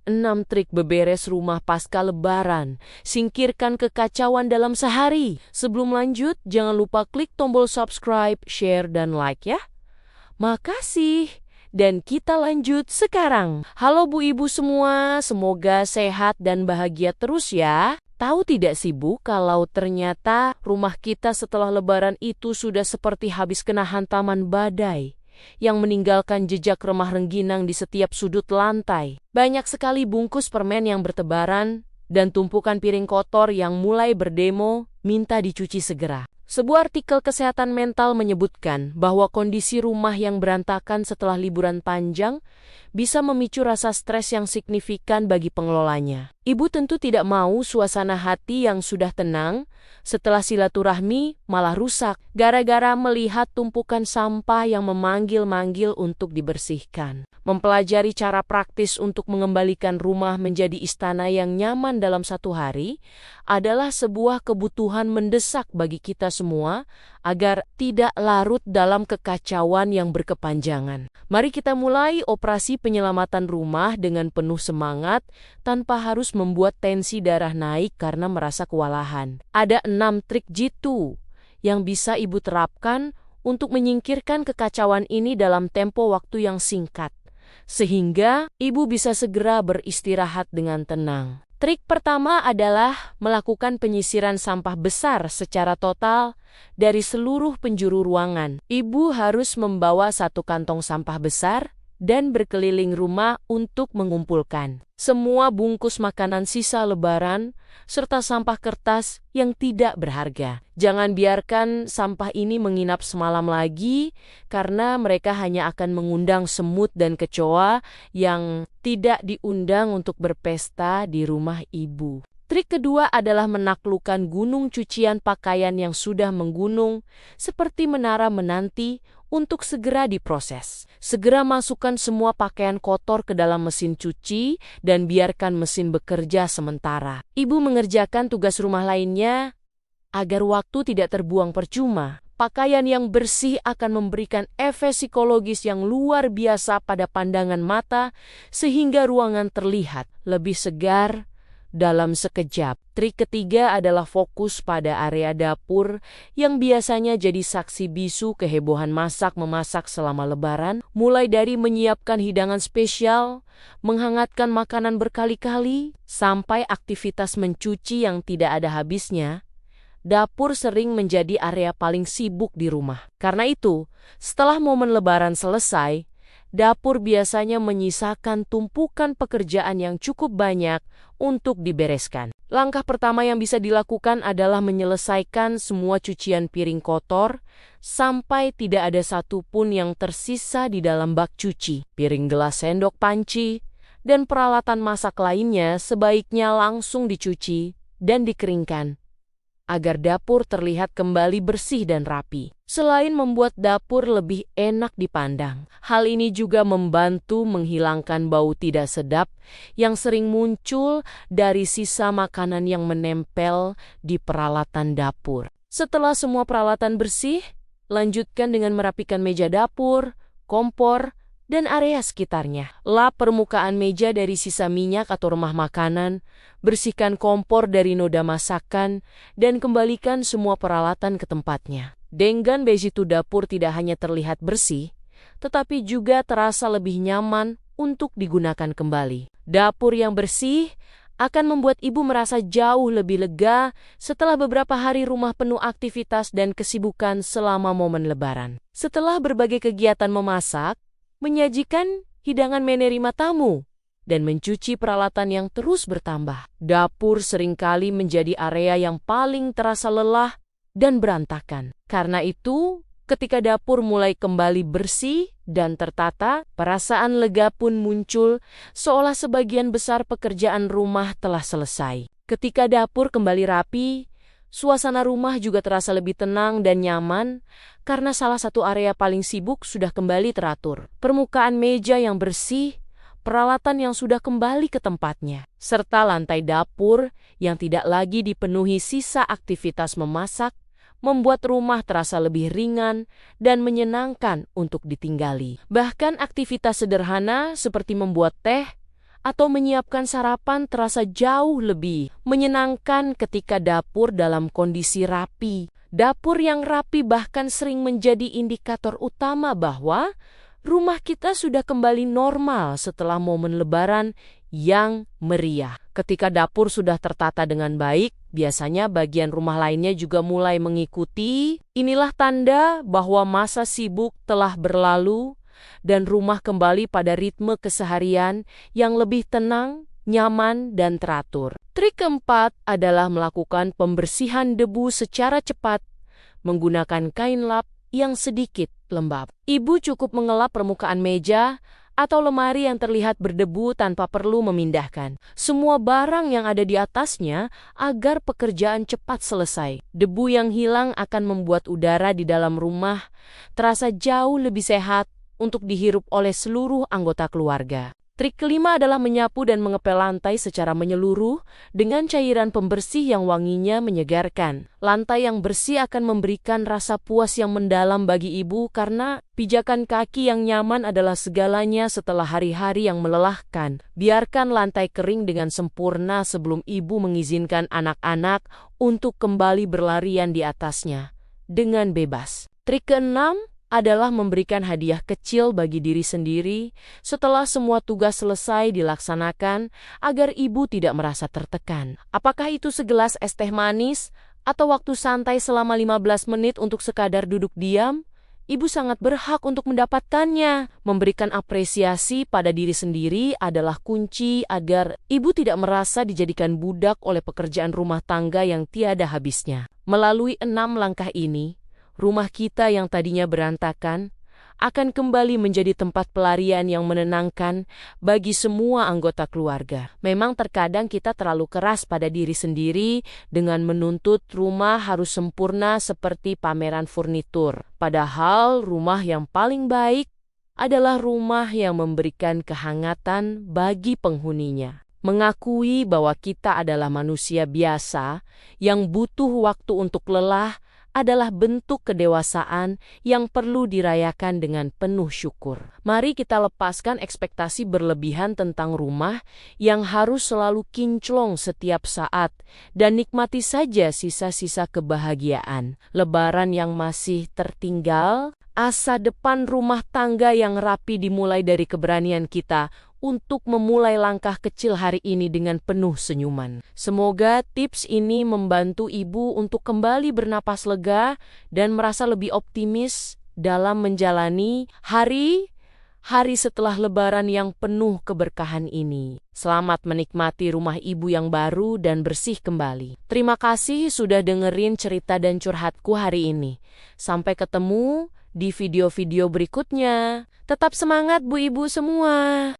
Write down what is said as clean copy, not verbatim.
6 trik beberes rumah pasca Lebaran. Singkirkan kekacauan dalam sehari. Sebelum lanjut, jangan lupa klik tombol subscribe, share, dan like ya. Makasih. Dan kita lanjut sekarang. Halo Bu Ibu semua, semoga sehat dan bahagia terus ya. Tahu tidak sih Bu, kalau ternyata rumah kita setelah Lebaran itu sudah seperti habis kena hantaman badai yang meninggalkan jejak remah rengginang di setiap sudut lantai. Banyak sekali bungkus permen yang bertebaran dan tumpukan piring kotor yang mulai berdemo minta dicuci segera. Sebuah artikel kesehatan mental menyebutkan bahwa kondisi rumah yang berantakan setelah liburan panjang bisa memicu rasa stres yang signifikan bagi pengelolanya. Ibu tentu tidak mau suasana hati yang sudah tenang setelah silaturahmi malah rusak gara-gara melihat tumpukan sampah yang memanggil-manggil untuk dibersihkan. Mempelajari cara praktis untuk mengembalikan rumah menjadi istana yang nyaman dalam satu hari adalah sebuah kebutuhan mendesak bagi kita semua agar tidak larut dalam kekacauan yang berkepanjangan. Mari kita mulai operasi penyelamatan rumah dengan penuh semangat tanpa harus membuat tensi darah naik karena merasa kewalahan. Ada 6 trik jitu yang bisa Ibu terapkan untuk menyingkirkan kekacauan ini dalam tempo waktu yang singkat, sehingga Ibu bisa segera beristirahat dengan tenang. Trik pertama adalah melakukan penyisiran sampah besar secara total dari seluruh penjuru ruangan. Ibu harus membawa satu kantong sampah besar dan berkeliling rumah untuk mengumpulkan semua bungkus makanan sisa Lebaran serta sampah kertas yang tidak berharga. Jangan biarkan sampah ini menginap semalam lagi karena mereka hanya akan mengundang semut dan kecoa yang tidak diundang untuk berpesta di rumah Ibu. Trik kedua adalah menaklukkan gunung cucian pakaian yang sudah menggunung seperti menara menanti untuk segera diproses. Segera masukkan semua pakaian kotor ke dalam mesin cuci dan biarkan mesin bekerja sementara. Ibu mengerjakan tugas rumah lainnya agar waktu tidak terbuang percuma. Pakaian yang bersih akan memberikan efek psikologis yang luar biasa pada pandangan mata sehingga ruangan terlihat lebih segar dalam sekejap. Trik ketiga adalah fokus pada area dapur yang biasanya jadi saksi bisu kehebohan masak-memasak selama Lebaran, mulai dari menyiapkan hidangan spesial, menghangatkan makanan berkali-kali, sampai aktivitas mencuci yang tidak ada habisnya. Dapur sering menjadi area paling sibuk di rumah. Karena itu, setelah momen Lebaran selesai, dapur biasanya menyisakan tumpukan pekerjaan yang cukup banyak untuk dibereskan. Langkah pertama yang bisa dilakukan adalah menyelesaikan semua cucian piring kotor sampai tidak ada satupun yang tersisa di dalam bak cuci. Piring, gelas, sendok, panci, dan peralatan masak lainnya sebaiknya langsung dicuci dan dikeringkan agar dapur terlihat kembali bersih dan rapi. Selain membuat dapur lebih enak dipandang, hal ini juga membantu menghilangkan bau tidak sedap yang sering muncul dari sisa makanan yang menempel di peralatan dapur. Setelah semua peralatan bersih, lanjutkan dengan merapikan meja dapur, kompor, dan area sekitarnya. Lap permukaan meja dari sisa minyak atau remah makanan, bersihkan kompor dari noda masakan, dan kembalikan semua peralatan ke tempatnya. Dengan begitu dapur tidak hanya terlihat bersih, tetapi juga terasa lebih nyaman untuk digunakan kembali. Dapur yang bersih akan membuat Ibu merasa jauh lebih lega setelah beberapa hari rumah penuh aktivitas dan kesibukan selama momen Lebaran. Setelah berbagai kegiatan memasak, menyajikan hidangan menerima tamu, dan mencuci peralatan yang terus bertambah, dapur seringkali menjadi area yang paling terasa lelah dan berantakan. Karena itu, ketika dapur mulai kembali bersih dan tertata, perasaan lega pun muncul seolah sebagian besar pekerjaan rumah telah selesai. Ketika dapur kembali rapi, suasana rumah juga terasa lebih tenang dan nyaman karena salah satu area paling sibuk sudah kembali teratur. Permukaan meja yang bersih, peralatan yang sudah kembali ke tempatnya, serta lantai dapur yang tidak lagi dipenuhi sisa aktivitas memasak, membuat rumah terasa lebih ringan dan menyenangkan untuk ditinggali. Bahkan aktivitas sederhana seperti membuat teh atau menyiapkan sarapan terasa jauh lebih menyenangkan ketika dapur dalam kondisi rapi. Dapur yang rapi bahkan sering menjadi indikator utama bahwa rumah kita sudah kembali normal setelah momen Lebaran yang meriah. Ketika dapur sudah tertata dengan baik, biasanya bagian rumah lainnya juga mulai mengikuti. Inilah tanda bahwa masa sibuk telah berlalu dan rumah kembali pada ritme keseharian yang lebih tenang, nyaman, dan teratur. Trik keempat adalah melakukan pembersihan debu secara cepat menggunakan kain lap yang sedikit lembab. Ibu cukup mengelap permukaan meja atau lemari yang terlihat berdebu tanpa perlu memindahkan semua barang yang ada di atasnya agar pekerjaan cepat selesai. Debu yang hilang akan membuat udara di dalam rumah terasa jauh lebih sehat untuk dihirup oleh seluruh anggota keluarga. Trik kelima adalah menyapu dan mengepel lantai secara menyeluruh dengan cairan pembersih yang wanginya menyegarkan. Lantai yang bersih akan memberikan rasa puas yang mendalam bagi ibu karena pijakan kaki yang nyaman adalah segalanya setelah hari-hari yang melelahkan. Biarkan lantai kering dengan sempurna sebelum ibu mengizinkan anak-anak untuk kembali berlarian di atasnya dengan bebas. Trik keenam adalah memberikan hadiah kecil bagi diri sendiri setelah semua tugas selesai dilaksanakan agar ibu tidak merasa tertekan. Apakah itu segelas es teh manis atau waktu santai selama 15 menit untuk sekadar duduk diam? Ibu sangat berhak untuk mendapatkannya. Memberikan apresiasi pada diri sendiri adalah kunci agar ibu tidak merasa dijadikan budak oleh pekerjaan rumah tangga yang tiada habisnya. Melalui 6 langkah ini, rumah kita yang tadinya berantakan akan kembali menjadi tempat pelarian yang menenangkan bagi semua anggota keluarga. Memang terkadang kita terlalu keras pada diri sendiri dengan menuntut rumah harus sempurna seperti pameran furnitur. Padahal rumah yang paling baik adalah rumah yang memberikan kehangatan bagi penghuninya. Mengakui bahwa kita adalah manusia biasa yang butuh waktu untuk lelah adalah bentuk kedewasaan yang perlu dirayakan dengan penuh syukur. Mari kita lepaskan ekspektasi berlebihan tentang rumah yang harus selalu kinclong setiap saat dan nikmati saja sisa-sisa kebahagiaan. Lebaran yang masih tertinggal, asa depan rumah tangga yang rapi dimulai dari keberanian kita untuk memulai langkah kecil hari ini dengan penuh senyuman. Semoga tips ini membantu ibu untuk kembali bernapas lega dan merasa lebih optimis dalam menjalani hari setelah Lebaran yang penuh keberkahan ini. Selamat menikmati rumah ibu yang baru dan bersih kembali. Terima kasih sudah dengerin cerita dan curhatku hari ini. Sampai ketemu di video-video berikutnya. Tetap semangat Bu Ibu semua.